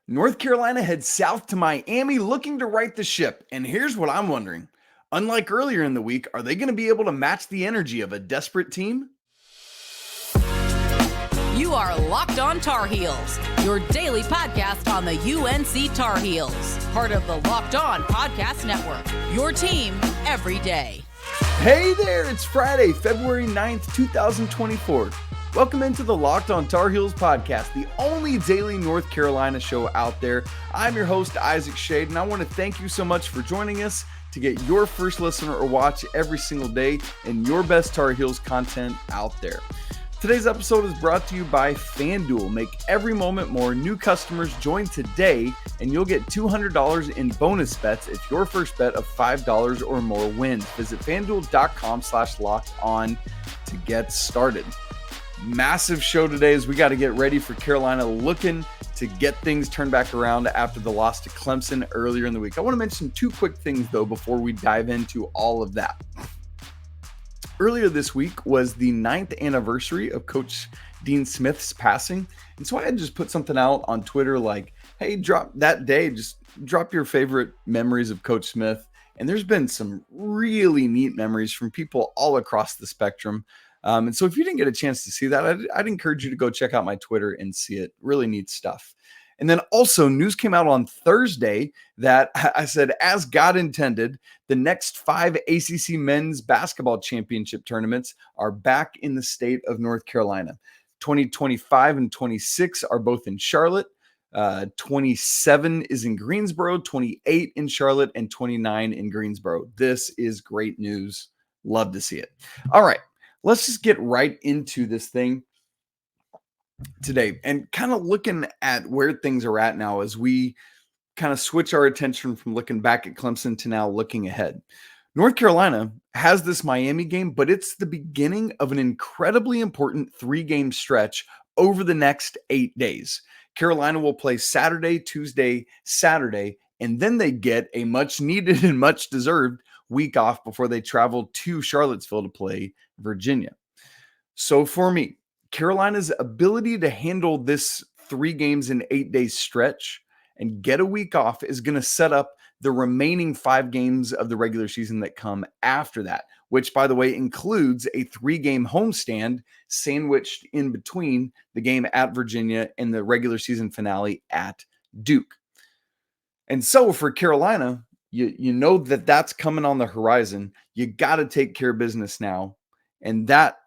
North Carolina heads south to Miami looking to right the ship. And here's what I'm wondering. Unlike earlier in the week, are they going to be able to match the energy of a desperate team? You are Locked On Tar Heels, your daily podcast on the UNC Tar Heels. Part of the Locked On Podcast Network, your team every day. Hey there, it's Friday, February 9th, 2024. Welcome into the Locked On Tar Heels podcast, the only daily North Carolina show out there. I'm your host, Isaac Shade, and I want to thank you so much for joining us to get your first listen or watch every single day and your best Tar Heels content out there. Today's episode is brought to you by FanDuel. Make every moment more. New customers join today, and you'll get $200 in bonus bets if your first bet of $5 or more wins. Visit FanDuel.com/locked-on to get started. Massive show today as we got to get ready for Carolina looking to get things turned back around after the loss to Clemson earlier in the week. I want to mention two quick things, though, before we dive into all of that. Earlier this week was the 9th anniversary of Coach Dean Smith's passing. And so I had just put something out on Twitter like, hey, just drop your favorite memories of Coach Smith. And there's been some really neat memories from people all across the spectrum. And so if you didn't get a chance to see that, I'd encourage you to go check out my Twitter and see it. Really neat stuff. And then also news came out on Thursday that I said, as God intended, the next 5 ACC men's basketball championship tournaments are back in the state of North Carolina. 2025 and 26 are both in Charlotte. 27 is in Greensboro, 28 in Charlotte, and 29 in Greensboro. This is great news. Love to see it. All right. Let's just get right into this thing today and kind of looking at where things are at now as we kind of switch our attention from looking back at Clemson to now looking ahead. North Carolina has this Miami game, but it's the beginning of an incredibly important 3-game stretch over the next 8 days. Carolina will play Saturday, Tuesday, Saturday, and then they get a much needed and much deserved week off before they travel to Charlottesville to play Virginia. So for me, Carolina's ability to handle this 3 games in 8 days stretch and get a week off is going to set up the remaining 5 games of the regular season that come after that, which, by the way, includes a 3-game homestand sandwiched in between the game at Virginia and the regular season finale at Duke. And so for Carolina, you know that that's coming on the horizon. You got to take care of business now. And that,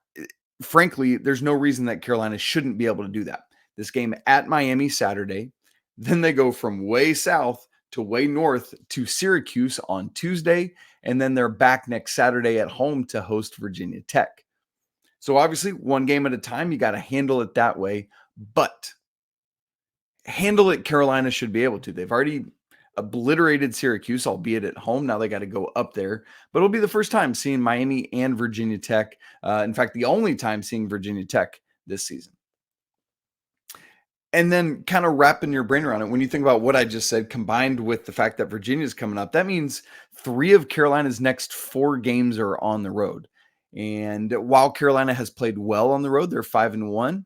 frankly, there's no reason that Carolina shouldn't be able to do that. This game at Miami Saturday, then they go from way south to way north to Syracuse on Tuesday, and then they're back next Saturday at home to host Virginia Tech. So obviously, one game at a time, you got to handle it that way, but handle it Carolina should be able to. They've already obliterated Syracuse, albeit at home. Now they got to go up there, but it'll be the first time seeing Miami and Virginia Tech. In fact, the only time seeing Virginia Tech this season. And then kind of wrapping your brain around it, when you think about what I just said, combined with the fact that Virginia's coming up, that means 3 of Carolina's next 4 games are on the road. And while Carolina has played well on the road, they're 5-1,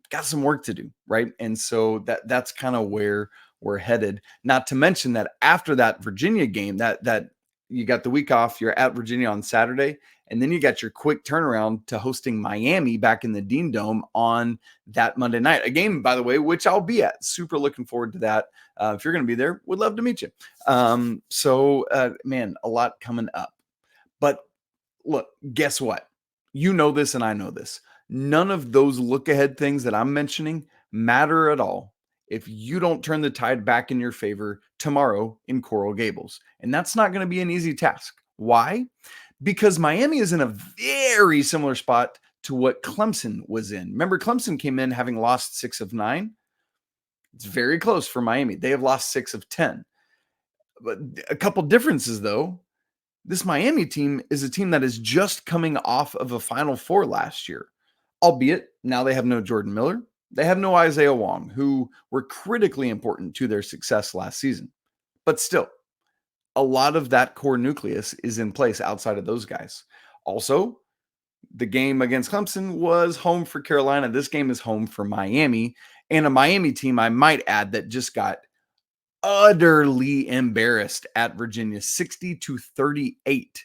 got some work to do, right? And so that's kind of where we're headed. Not to mention that after that Virginia game, that you got the week off, you're at Virginia on Saturday, and then you got your quick turnaround to hosting Miami back in the Dean Dome on that Monday night. A game, by the way, which I'll be at. Super looking forward to that. If you're going to be there, would love to meet you. Man, a lot coming up. But look, guess what? You know this and I know this. None of those look-ahead things that I'm mentioning matter at all if you don't turn the tide back in your favor tomorrow in Coral Gables. And that's not going to be an easy task. Why? Because Miami is in a very similar spot to what Clemson was in. Remember, Clemson came in having lost 6 of 9. It's very close for Miami. They have lost 6 of 10. But a couple differences, though. This Miami team is a team that is just coming off of a Final Four last year. Albeit, now they have no Jordan Miller. They have no Isaiah Wong, who were critically important to their success last season. But still, a lot of that core nucleus is in place outside of those guys. Also, the game against Clemson was home for Carolina. This game is home for Miami. And a Miami team, I might add, that just got utterly embarrassed at Virginia, 60-38.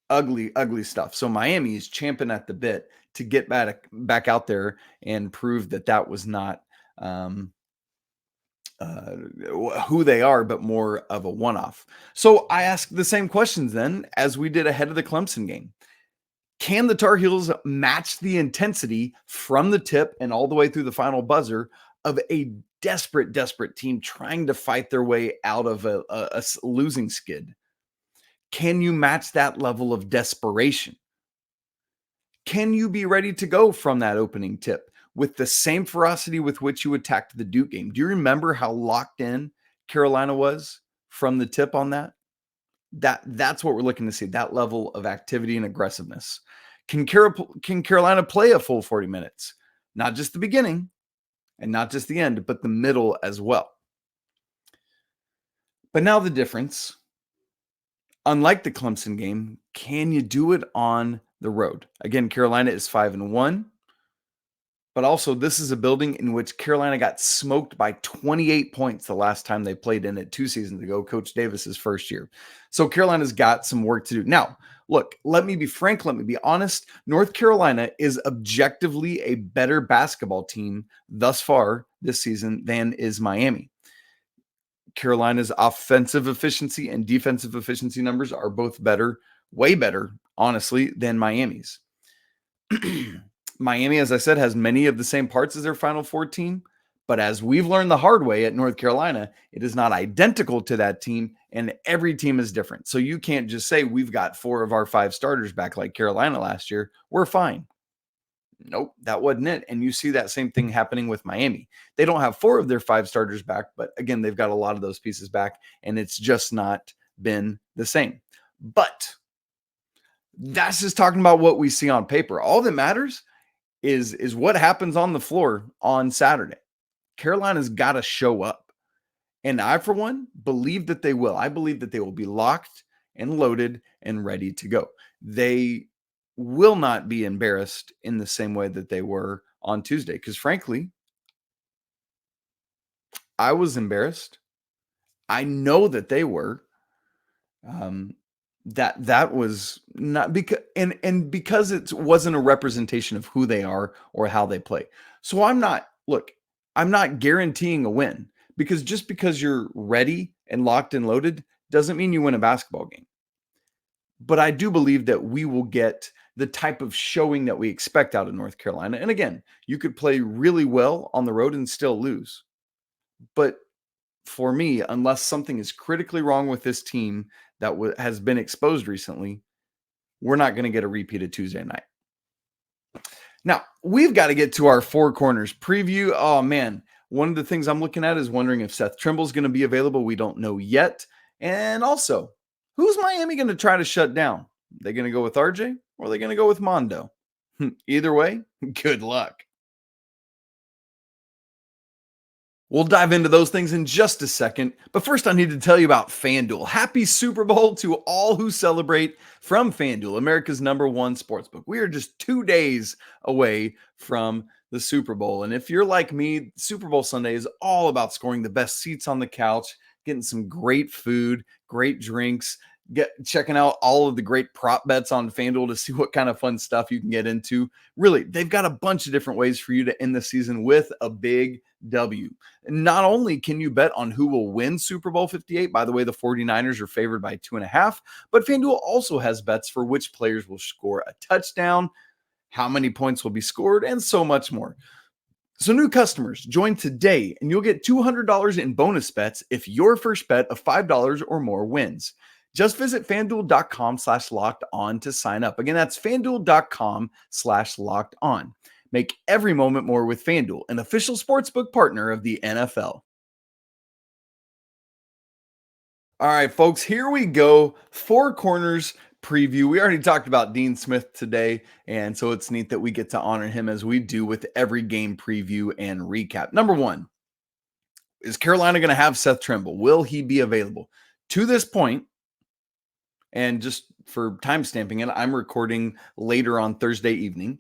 Ugly, ugly stuff. So Miami is champing at the bit to get back out there and prove that was not who they are, but more of a one-off. So I ask the same questions then as we did ahead of the Clemson game. Can the Tar Heels match the intensity from the tip and all the way through the final buzzer of a desperate team trying to fight their way out of a losing skid? Can you match that level of desperation? Can you be ready to go from that opening tip with the same ferocity with which you attacked the Duke game? Do you remember how locked in Carolina was from the tip on that? That's what we're looking to see, that level of activity and aggressiveness. Can Carolina play a full 40 minutes? Not just the beginning and not just the end, but the middle as well. But now the difference, unlike the Clemson game, can you do it on the road? Again, Carolina is 5-1, but also this is a building in which Carolina got smoked by 28 points the last time they played in it 2 seasons ago, Coach Davis's first year. So Carolina's got some work to do. Now, look, let me be frank, let me be honest. North Carolina is objectively a better basketball team thus far this season than is Miami. Carolina's offensive efficiency and defensive efficiency numbers are both better, way better, honestly, than Miami's. Miami, as I said, has many of the same parts as their Final Four team, but as we've learned the hard way at North Carolina, it is not identical to that team, and every team is different. So you can't just say we've got 4 of our 5 starters back like Carolina last year. We're fine. Nope, that wasn't it. And you see that same thing happening with Miami. They don't have 4 of their 5 starters back, but again, they've got a lot of those pieces back, and it's just not been the same. But that's just talking about what we see on paper. All that matters is what happens on the floor on Saturday. Carolina's got to show up. And I, for one, believe that they will. I believe that they will be locked and loaded and ready to go. They will not be embarrassed in the same way that they were on Tuesday. Because frankly, I was embarrassed. I know that they were. That was not because and because it wasn't a representation of who they are or how they play. So I'm not guaranteeing a win, because just because you're ready and locked and loaded doesn't mean you win a basketball game. But I do believe that we will get the type of showing that we expect out of North Carolina. And again, you could play really well on the road and still lose. But for me, unless something is critically wrong with this team that has been exposed recently, we're not going to get a repeat of Tuesday night. Now, we've got to get to our Four Corners preview. Oh, man. One of the things I'm looking at is wondering if Seth Trimble is going to be available. We don't know yet. And also, who's Miami going to try to shut down? Are they going to go with RJ or are they going to go with Mondo? Either way, good luck. We'll dive into those things in just a second, but first I need to tell you about FanDuel. Happy Super Bowl to all who celebrate from FanDuel, America's #1 sportsbook. We are just 2 days away from the Super Bowl, and if you're like me, Super Bowl Sunday is all about scoring the best seats on the couch, getting some great food, great drinks, checking out all of the great prop bets on FanDuel to see what kind of fun stuff you can get into. Really, they've got a bunch of different ways for you to end the season with a big W. Not only can you bet on who will win Super Bowl 58, by the way, the 49ers are favored by 2.5, but FanDuel also has bets for which players will score a touchdown, how many points will be scored, and so much more. So new customers, join today and you'll get $200 in bonus bets if your first bet of $5 or more wins. Just visit FanDuel.com/locked-on to sign up. Again, that's FanDuel.com/locked-on. Make every moment more with FanDuel, an official sportsbook partner of the NFL. All right, folks, here we go. Four Corners preview. We already talked about Dean Smith today, and so it's neat that we get to honor him as we do with every game preview and recap. Number one, is Carolina going to have Seth Trimble? Will he be available? To this point, and just for time stamping it, I'm recording later on Thursday evening.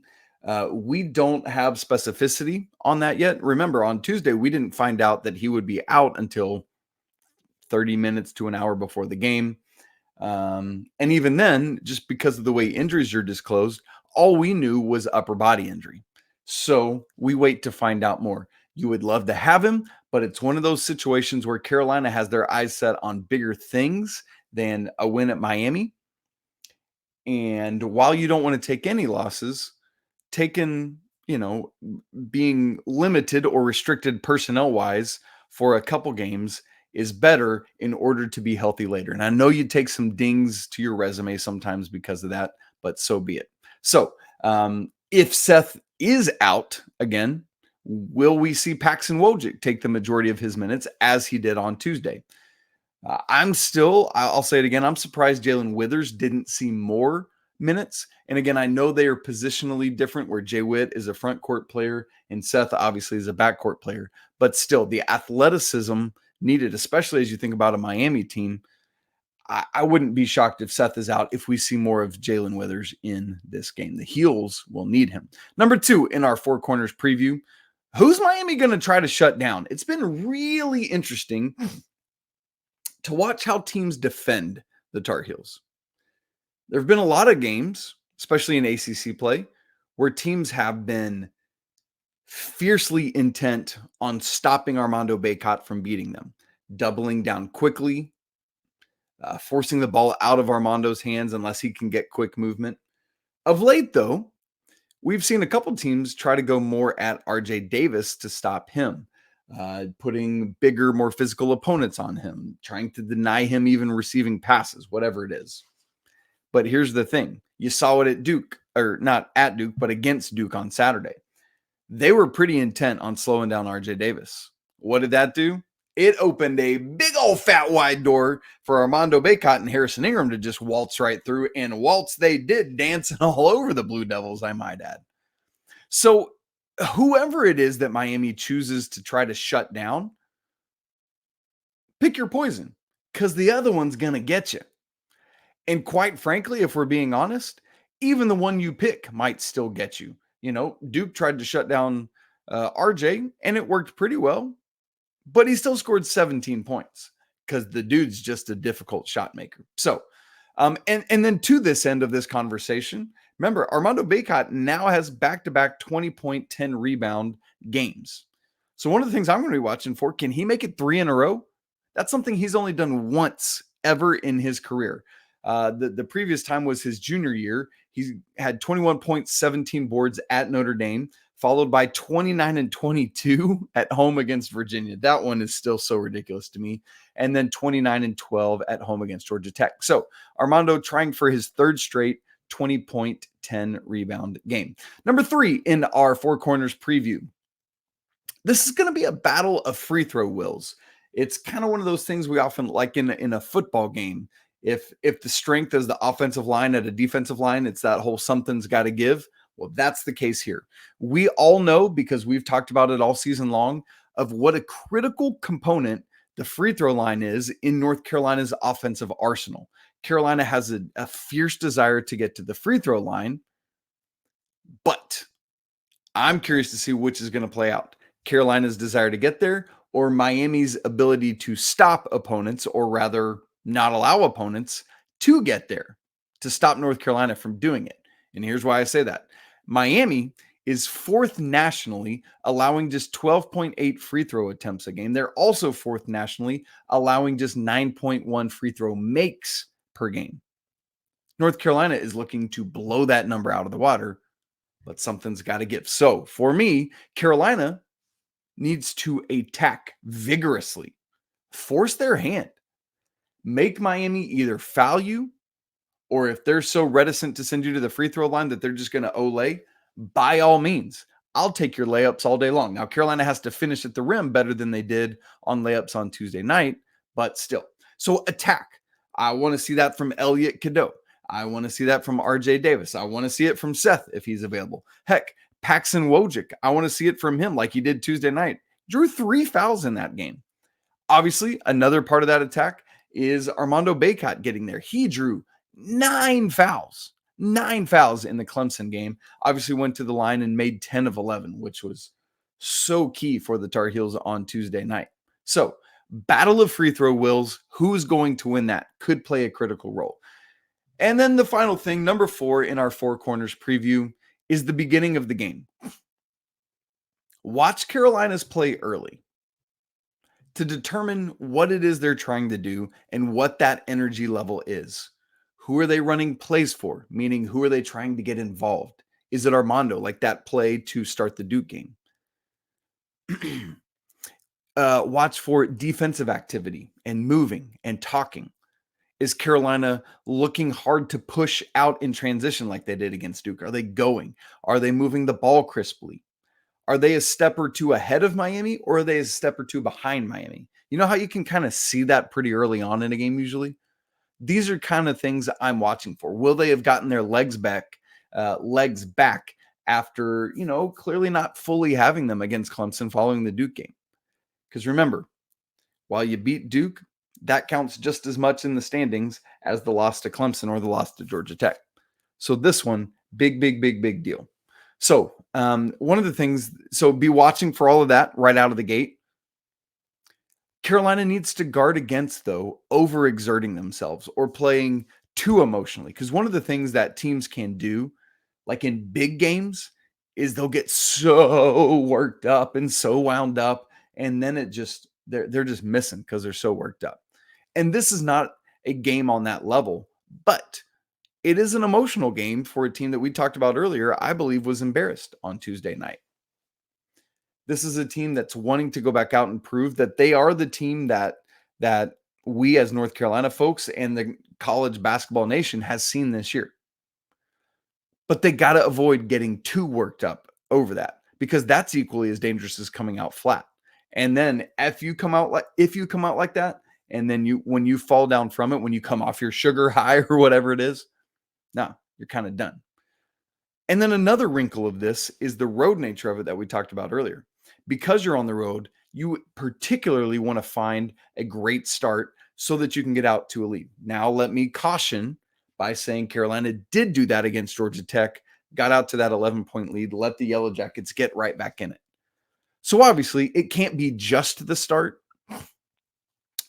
We don't have specificity on that yet. Remember, on Tuesday, we didn't find out that he would be out until 30 minutes to an hour before the game. And even then, just because of the way injuries are disclosed, all we knew was upper body injury. So we wait to find out more. You would love to have him, but it's one of those situations where Carolina has their eyes set on bigger things than a win at Miami. And while you don't want to take any losses, being limited or restricted personnel wise for a couple games is better in order to be healthy later. And I know you take some dings to your resume sometimes because of that, but so be it. So if Seth is out again, will we see Paxton Wojcik take the majority of his minutes as he did on Tuesday? I'll say it again, I'm surprised Jalen Withers didn't see more minutes. And again, I know they are positionally different where Jay Witt is a front court player and Seth obviously is a backcourt player, but still the athleticism needed, especially as you think about a Miami team. I wouldn't be shocked if Seth is out if we see more of Jalen Withers in this game. The Heels will need him. Number 2 in our Four Corners preview, who's Miami going to try to shut down? It's been really interesting to watch how teams defend the Tar Heels. There have been a lot of games, especially in ACC play, where teams have been fiercely intent on stopping Armando Bacot from beating them, doubling down quickly, forcing the ball out of Armando's hands unless he can get quick movement. Of late, though, we've seen a couple teams try to go more at RJ Davis to stop him, putting bigger, more physical opponents on him, trying to deny him even receiving passes, whatever it is. But here's the thing. You saw it at Duke, or not at Duke, but against Duke on Saturday. They were pretty intent on slowing down RJ Davis. What did that do? It opened a big old fat wide door for Armando Bacot and Harrison Ingram to just waltz right through, and waltz they did, dancing all over the Blue Devils, I might add. So whoever it is that Miami chooses to try to shut down, pick your poison, because the other one's going to get you. And quite frankly, if we're being honest, even the one you pick might still get you. Duke tried to shut down RJ, and it worked pretty well, but he still scored 17 points because the dude's just a difficult shot maker. So, and then to this end of this conversation, remember, Armando Bacot now has back-to-back 20-point, 10-rebound games. So one of the things I'm going to be watching for, can he make it 3 in a row? That's something he's only done once ever in his career. The previous time was his junior year. He had 21 points, 17 boards at Notre Dame, followed by 29 and 22 at home against Virginia. That one is still so ridiculous to me. And then 29 and 12 at home against Georgia Tech. So Armando trying for his third straight 20-point, 10-rebound game. Number 3 in our Four Corners preview. This is going to be a battle of free throw wills. It's kind of one of those things we often like in a football game. If the strength is the offensive line at a defensive line, it's that whole something's got to give. Well, that's the case here. We all know, because we've talked about it all season long, of what a critical component the free throw line is in North Carolina's offensive arsenal. Carolina has a fierce desire to get to the free throw line, but I'm curious to see which is going to play out. Carolina's desire to get there, or Miami's ability to stop opponents, or rather not allow opponents to get there, to stop North Carolina from doing it. And here's why I say that. Miami is 4th nationally, allowing just 12.8 free throw attempts a game. They're also 4th nationally, allowing just 9.1 free throw makes per game. North Carolina is looking to blow that number out of the water, but something's got to give. So for me, Carolina needs to attack vigorously, force their hand, make Miami either foul you, or if they're so reticent to send you to the free throw line that they're just going to olay, by all means, I'll take your layups all day long. Now, Carolina has to finish at the rim better than they did on layups on Tuesday night, but still. So attack. I want to see that from Elliot Cadeau. I want to see that from RJ Davis. I want to see it from Seth if he's available. Heck, Paxton Wojcik. I want to see it from him like he did Tuesday night. Drew 3 fouls in that game. Obviously, another part of that attack is Armando Bacot getting there. He drew 9 fouls. 9 fouls in the Clemson game. Obviously went to the line and made 10 of 11, which was so key for the Tar Heels on Tuesday night. So, battle of free throw wills. Who's going to win that? Could play a critical role. And then the final thing, number 4 in our Four Corners preview, is the beginning of the game. Watch Carolina's play early to determine what it is they're trying to do and what that energy level is. Who are they running plays for? Meaning, who are they trying to get involved? Is it Armando, like that play to start the Duke game? Watch for defensive activity and moving and talking. Is Carolina looking hard to push out in transition like they did against Duke? Are they going? Are they moving the ball crisply? Are they a step or two ahead of Miami, or are they a step or two behind Miami? You know how you can kind of see that pretty early on in a game usually? These are kind of things I'm watching for. Will they have gotten their legs back after, clearly not fully having them against Clemson following the Duke game? Because remember, while you beat Duke, that counts just as much in the standings as the loss to Clemson or the loss to Georgia Tech. So this one, big deal. So one of the things, so be watching for all of that right out of the gate. Carolina needs to guard against, though, overexerting themselves or playing too emotionally. Because one of the things that teams can do, like in big games, is they'll get so worked up and so wound up, and then they're just missing because they're so worked up. And this is not a game on that level, but it is an emotional game for a team that we talked about earlier, I believe was embarrassed on Tuesday night. This is a team that's wanting to go back out and prove that they are the team that we as North Carolina folks and the college basketball nation has seen this year. But they got to avoid getting too worked up over that, because that's equally as dangerous as coming out flat. And then if you come out like that, and then when you fall down from it, when you come off your sugar high or whatever it is, no, you're kind of done. And then another wrinkle of this is the road nature of it that we talked about earlier. Because you're on the road, you particularly want to find a great start so that you can get out to a lead. Now, let me caution by saying Carolina did do that against Georgia Tech, got out to that 11-point lead, let the Yellow Jackets get right back in it. So obviously, it can't be just the start.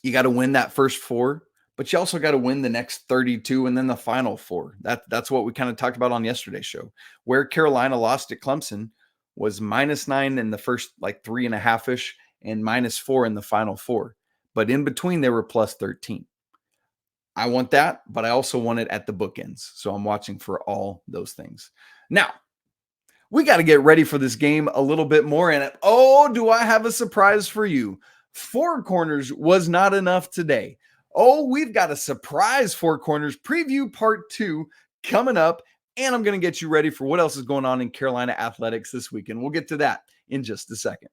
You got to win that first 4, but you also got to win the next 32 and then the final 4. That's what we kind of talked about on yesterday's show, where Carolina lost at Clemson was -9 in the first 3.5-ish and -4 in the final 4. But in between, they were +13. I want that, but I also want it at the bookends. So I'm watching for all those things. Now, we got to get ready for this game a little bit more. And do I have a surprise for you? Four Corners was not enough today. We've got a surprise Four Corners preview part 2 coming up. And I'm going to get you ready for what else is going on in Carolina athletics this weekend. We'll get to that in just a second.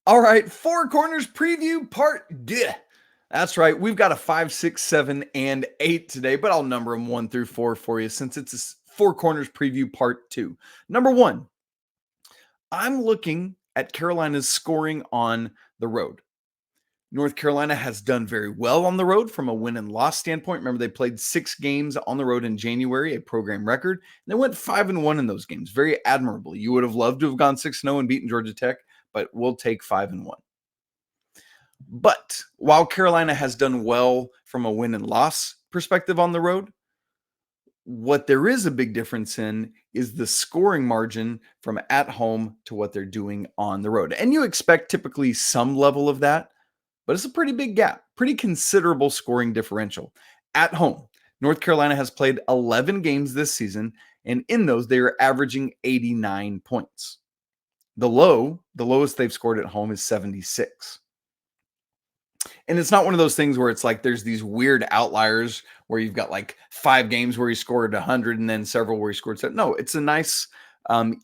All right, Four Corners preview part 2. That's right. We've got a 5, 6, 7, and 8 today, but I'll number them 1 through 4 for you since it's a Four Corners preview part 2. Number 1, I'm looking at Carolina's scoring on the road. North Carolina has done very well on the road from a win and loss standpoint. Remember, they played 6 games on the road in January, a program record. And they went 5-1 in those games, very admirably. You would have loved to have gone 6-0 and beaten Georgia Tech, but we'll take 5-1. But while Carolina has done well from a win and loss perspective on the road, what there is a big difference in is the scoring margin from at home to what they're doing on the road. And you expect typically some level of that, but it's a pretty big gap, pretty considerable scoring differential. At home, North Carolina has played 11 games this season, and in those, they are averaging 89 points. The lowest they've scored at home is 76. And it's not one of those things where it's like there's these weird outliers where you've got 5 games where he scored 100 and then several where he scored 7. No, it's a nice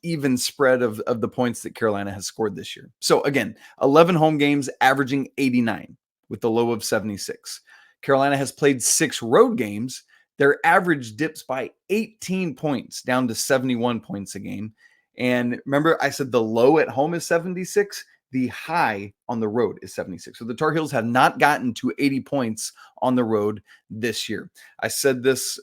even spread of the points that Carolina has scored this year. So again, 11 home games averaging 89 with the low of 76. Carolina has played 6 road games. Their average dips by 18 points down to 71 points a game. And remember, I said the low at home is 76. The high on the road is 76. So the Tar Heels have not gotten to 80 points on the road this year. I said this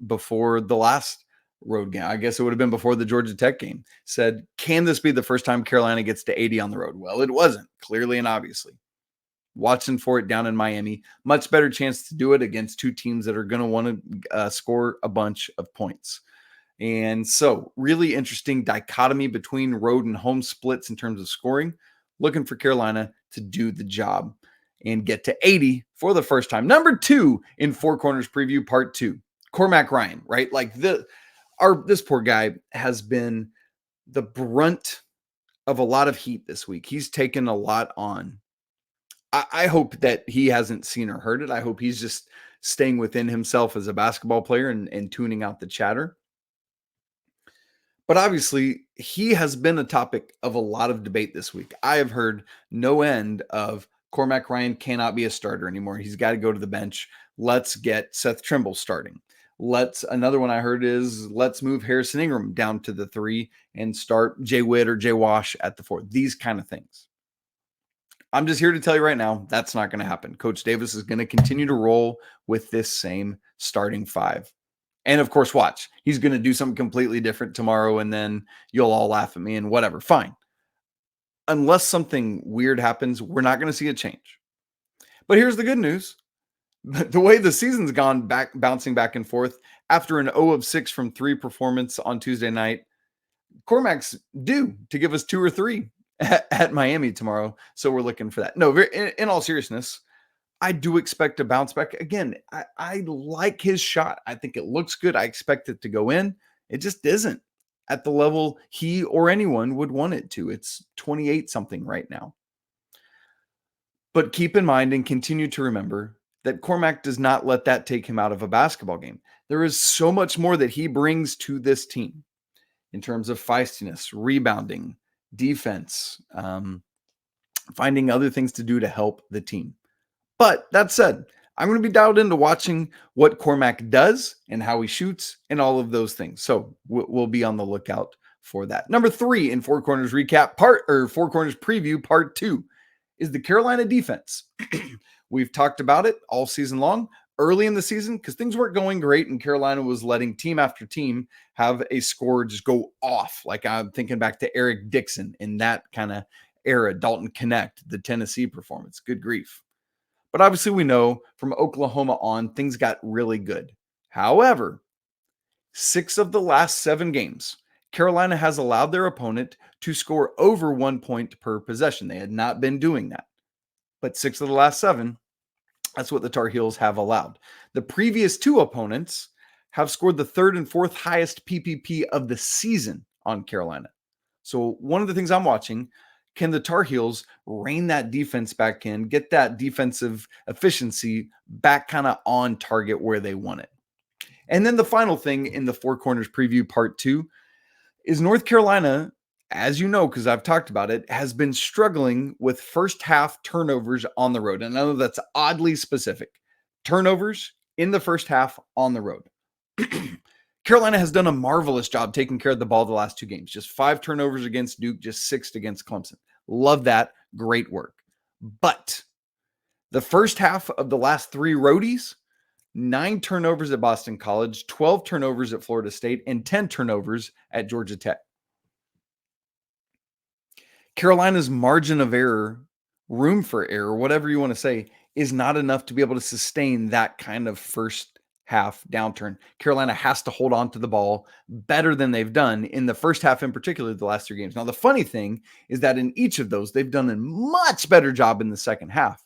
before the last road game. I guess it would have been before the Georgia Tech game. Said, can this be the first time Carolina gets to 80 on the road? Well, it wasn't, clearly and obviously. Watching for it down in Miami. Much better chance to do it against two teams that are going to want to score a bunch of points. And so really interesting dichotomy between road and home splits in terms of scoring. Looking for Carolina to do the job and get to 80 for the first time. Number 2 in Four Corners preview part 2. Cormac Ryan, right? Like this poor guy has been the brunt of a lot of heat this week. He's taken a lot on. I hope that he hasn't seen or heard it. I hope he's just staying within himself as a basketball player and tuning out the chatter. But obviously, he has been a topic of a lot of debate this week. I have heard no end of Cormac Ryan cannot be a starter anymore. He's got to go to the bench. Let's get Seth Trimble starting. Another one I heard is let's move Harrison Ingram down to the 3 and start Jay Witt or Jay Wash at the 4. These kind of things. I'm just here to tell you right now, that's not going to happen. Coach Davis is going to continue to roll with this same starting 5. And of course, watch. He's going to do something completely different tomorrow, and then you'll all laugh at me and whatever. Fine. Unless something weird happens, we're not going to see a change. But here's the good news. The way the season's gone back, bouncing back and forth, after an 0 of 6 from 3 performance on Tuesday night, Cormac's due to give us 2 or 3 at Miami tomorrow. So we're looking for that. No, in all seriousness, I do expect a bounce back. Again, I like his shot. I think it looks good. I expect it to go in. It just isn't at the level he or anyone would want it to. It's 28 something right now. But keep in mind and continue to remember that Cormac does not let that take him out of a basketball game. There is so much more that he brings to this team in terms of feistiness, rebounding, defense, finding other things to do to help the team. But that said, I'm going to be dialed into watching what Cormac does and how he shoots and all of those things. So we'll be on the lookout for that. Number 3 in Four Corners recap Four Corners preview part 2 is the Carolina defense. We've talked about it all season long, early in the season, because things weren't going great and Carolina was letting team after team have a score just go off. Like I'm thinking back to Eric Dixon in that kind of era, Dalton Connect, the Tennessee performance. Good grief. But obviously we know from Oklahoma on, things got really good. However, 6 of the last 7 games, Carolina has allowed their opponent to score over 1 point per possession. They had not been doing that. But 6 of the last 7, that's what the Tar Heels have allowed. The previous 2 opponents have scored the 3rd and 4th highest PPP of the season on Carolina. So one of the things I'm watching, can the Tar Heels rein that defense back in, get that defensive efficiency back kind of on target where they want it? And then the final thing in the Four Corners preview part 2 is North Carolina, as you know, because I've talked about it, has been struggling with first half turnovers on the road. And I know that's oddly specific. Turnovers in the first half on the road. Carolina has done a marvelous job taking care of the ball the last 2 games. Just 5 turnovers against Duke, just 6 against Clemson. Love that. Great work. But the first half of the last 3 roadies, 9 turnovers at Boston College, 12 turnovers at Florida State, and 10 turnovers at Georgia Tech. Carolina's margin of error, room for error, whatever you want to say, is not enough to be able to sustain that kind of first half downturn. Carolina has to hold on to the ball better than they've done in the first half, in particular, the last 3 games. Now, the funny thing is that in each of those, they've done a much better job in the second half.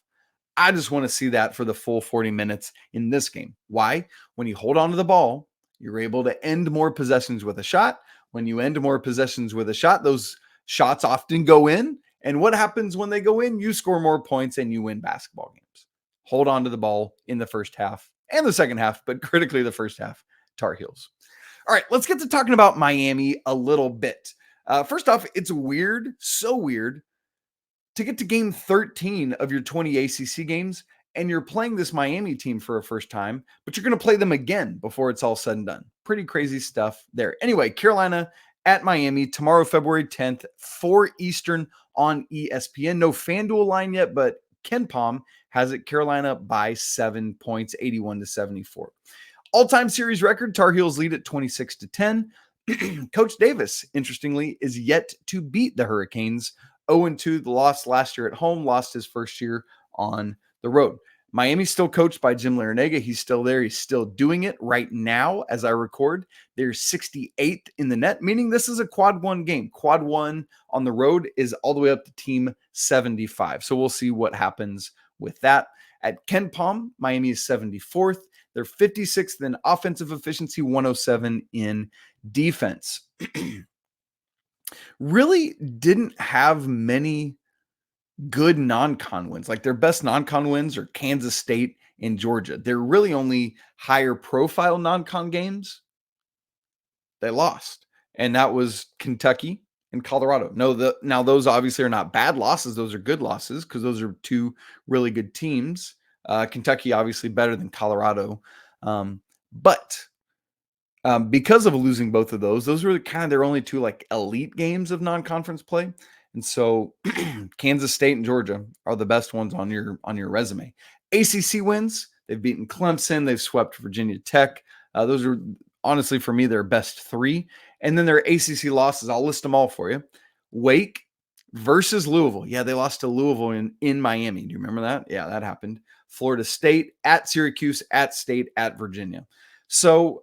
I just want to see that for the full 40 minutes in this game. Why? When you hold on to the ball, you're able to end more possessions with a shot. When you end more possessions with a shot, those shots often go in. And what happens when they go in? You score more points and you win basketball games. Hold on to the ball in the first half and the second half, but critically the first half, Tar Heels. All right, let's get to talking about Miami a little bit. First off, it's weird, so weird, to get to game 13 of your 20 ACC games, and you're playing this Miami team for a first time, but you're going to play them again before it's all said and done. Pretty crazy stuff there. Anyway, Carolina at Miami tomorrow, February 10th, 4 Eastern on ESPN. No FanDuel line yet, but Ken Palm has it Carolina by 7 points, 81-74. All-time series record, Tar Heels lead at 26-10. Coach Davis, interestingly, is yet to beat the Hurricanes. 0-2, the loss last year at home, lost his first year on the road. Miami's still coached by Jim Larinaga. He's still there. He's still doing it right now as I record. They're 68th in the net, meaning this is a quad one game. Quad one on the road is all the way up to team 75. So we'll see what happens with that. At Ken Palm, Miami is 74th. They're 56th in offensive efficiency, 107 in defense. Really didn't have many good non-con wins. Like their best non-con wins are Kansas State and Georgia. They're really only higher profile non-con games they lost. And that was Kentucky and Colorado. Now those obviously are not bad losses. Those are good losses because those are two really good teams. Kentucky obviously better than Colorado. But because of losing both of those were kind of their only two like elite games of non-conference play. And so Kansas State and Georgia are the best ones on your resume. ACC wins, they've beaten Clemson, they've swept Virginia Tech. Those are honestly for me their best three. And then their ACC losses, I'll list them all for you. Wake versus Louisville. Yeah, they lost to Louisville in Miami. Do you remember that? Yeah, that happened. Florida State, at Syracuse, at State, at Virginia. So,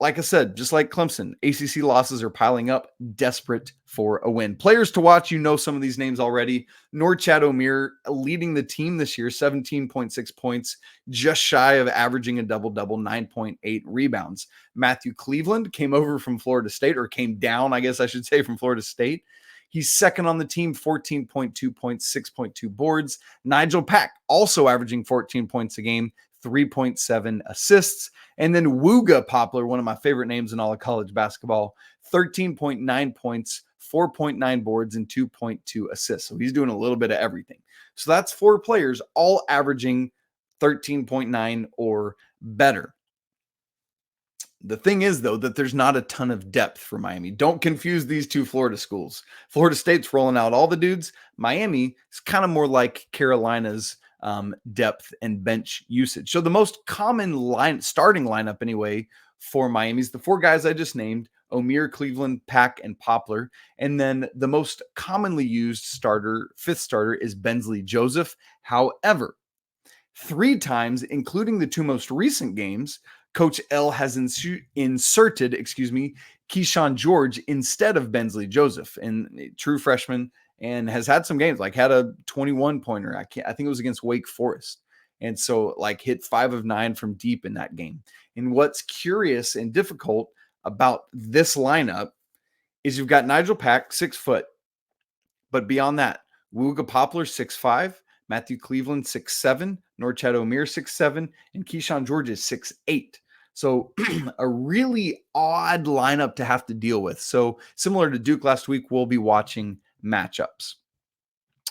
like I said, just like Clemson, ACC losses are piling up, desperate for a win. Players to watch, you know some of these names already. Norchad Omier leading the team this year, 17.6 points, just shy of averaging a double-double, 9.8 rebounds. Matthew Cleveland came over from Florida State, or came down, I guess I should say, from Florida State. He's second on the team, 14.2 points, 6.2 boards. Nigel Pack also averaging 14 points a game, 3.7 assists. And then Wooga Poplar, one of my favorite names in all of college basketball, 13.9 points, 4.9 boards, and 2.2 assists. So he's doing a little bit of everything. So that's 4 players, all averaging 13.9 or better. The thing is, though, that there's not a ton of depth for Miami. Don't confuse these two Florida schools. Florida State's rolling out all the dudes. Miami is kind of more like Carolina's depth and bench usage. So the most common starting lineup anyway for Miami is the 4 guys I just named: Omier, Cleveland, Pack, and Poplar. And then the most commonly used fifth starter is Bensley Joseph. However, 3 times, including the 2 most recent games, Coach L has inserted Keyshawn George instead of Bensley Joseph, and true freshman, and has had some games, like had a 21-pointer. I think it was against Wake Forest. And so like hit 5 of 9 from deep in that game. And what's curious and difficult about this lineup is you've got Nigel Pack, 6 foot, but beyond that, Wooga Poplar, 6'5", Matthew Cleveland, 6'7", Norchad Omier, 6'7", and Keyshawn George is 6'8". So a really odd lineup to have to deal with. So similar to Duke last week, we'll be watching matchups.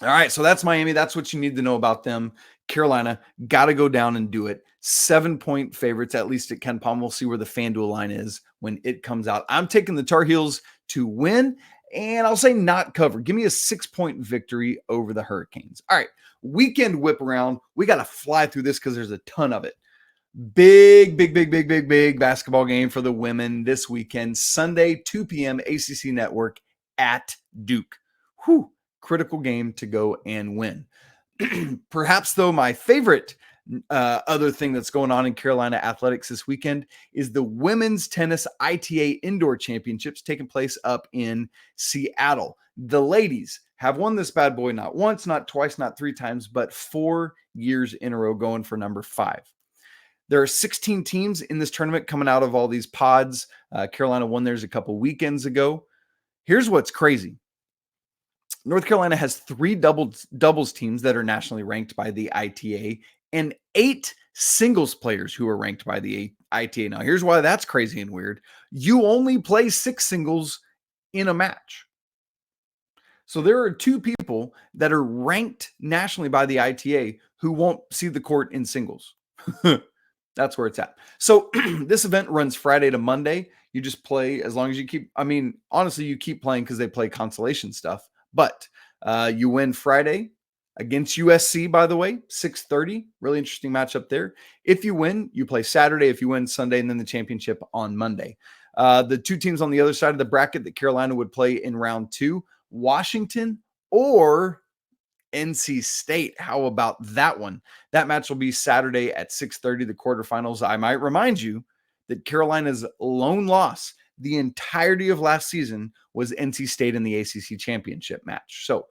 All right, so that's Miami. That's what you need to know about them. Carolina, got to go down and do it. 7-point favorites, at least at Ken Palm. We'll see where the FanDuel line is when it comes out. I'm taking the Tar Heels to win, and I'll say not cover. Give me a 6-point victory over the Hurricanes. All right, weekend whip around. We got to fly through this because there's a ton of it. Big basketball game for the women this weekend. Sunday, 2 p.m. ACC Network at Duke. Whew, critical game to go and win. Perhaps, though, my favorite other thing that's going on in Carolina athletics this weekend is the Women's Tennis ITA Indoor Championships taking place up in Seattle. The ladies have won this bad boy not once, not twice, not 3 times, but 4 years in a row, going for number 5. There are 16 teams in this tournament coming out of all these pods. Carolina won theirs a couple weekends ago. Here's what's crazy. North Carolina has 3 doubles teams that are nationally ranked by the ITA and 8 singles players who are ranked by the ITA. Now, here's why that's crazy and weird. You only play 6 singles in a match. So there are 2 people that are ranked nationally by the ITA who won't see the court in singles. That's where it's at. So this event runs Friday to Monday. You just play as long as you keep, honestly, you keep playing because they play consolation stuff. But you win Friday against USC, by the way, 6:30. Really interesting matchup there. If you win, you play Saturday. If you win, Sunday, and then the championship on Monday. The two teams on the other side of the bracket that Carolina would play in round 2, Washington or NC State. How about that one? That match will be Saturday at 6:30, the quarterfinals. I might remind you that Carolina's lone loss the entirety of last season was NC State in the ACC championship match. So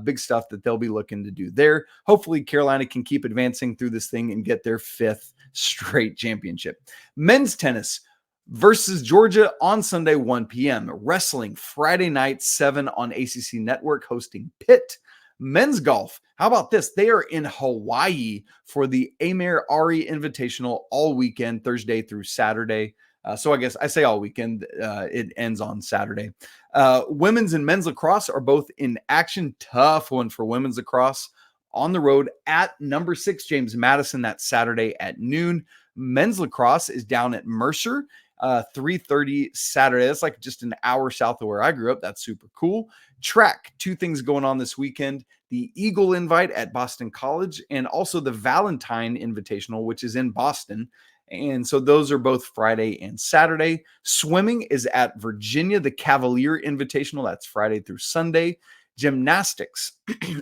big stuff that they'll be looking to do there. Hopefully Carolina can keep advancing through this thing and get their 5th straight championship. Men's tennis versus Georgia on Sunday, 1 p.m. Wrestling Friday night, 7 on ACC Network, hosting Pitt. Men's golf, how about this? They are in Hawaii for the Amir Ari Invitational all weekend, Thursday through Saturday. So I guess I say all weekend. It ends on Saturday. Women's and men's lacrosse are both in action. Tough one for women's lacrosse on the road at number 6 James Madison that Saturday at noon. Men's lacrosse is down at Mercer. 3:30 Saturday. That's like just an hour south of where I grew up. That's super cool. Track, 2 things going on this weekend. The Eagle Invite at Boston College and also the Valentine Invitational, which is in Boston. And so those are both Friday and Saturday. Swimming is at Virginia, the Cavalier Invitational. That's Friday through Sunday. Gymnastics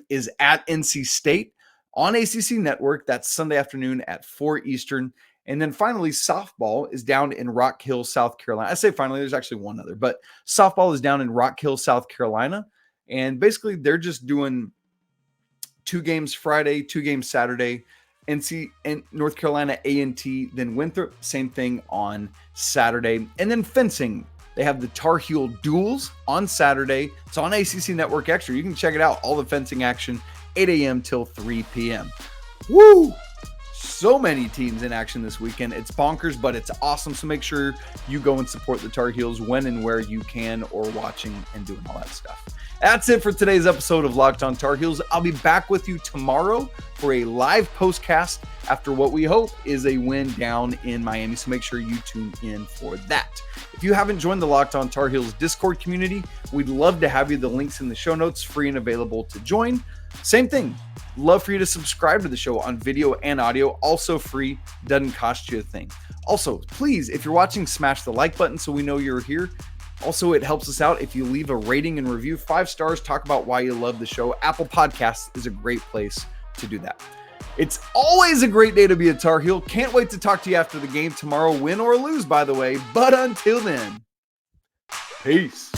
is at NC State on ACC Network. That's Sunday afternoon at 4 Eastern. And then finally, softball is down in Rock Hill, South Carolina. I say finally, there's actually one other, but softball is down in Rock Hill, South Carolina. And basically, they're just doing 2 games Friday, 2 games Saturday. NC and North Carolina A&T, then Winthrop, same thing on Saturday. And then fencing, they have the Tar Heel Duels on Saturday. It's on ACC Network Extra. You can check it out. All the fencing action, 8 a.m. till 3 p.m. Woo! So many teams in action this weekend. It's bonkers, but it's awesome. So make sure you go and support the Tar Heels when and where you can, or watching and doing all that stuff. That's it for today's episode of Locked On Tar Heels. I'll be back with you tomorrow for a live postcast after what we hope is a win down in Miami. So make sure you tune in for that. If you haven't joined the Locked On Tar Heels Discord community, we'd love to have you. The link's in the show notes, free and available to join. Same thing. Love for you to subscribe to the show on video and audio. Also free, doesn't cost you a thing. Also, please, if you're watching, smash the like button so we know you're here. Also, it helps us out if you leave a rating and review. 5 stars, talk about why you love the show. Apple Podcasts is a great place to do that. It's always a great day to be a Tar Heel. Can't wait to talk to you after the game tomorrow, win or lose, by the way. But until then, peace.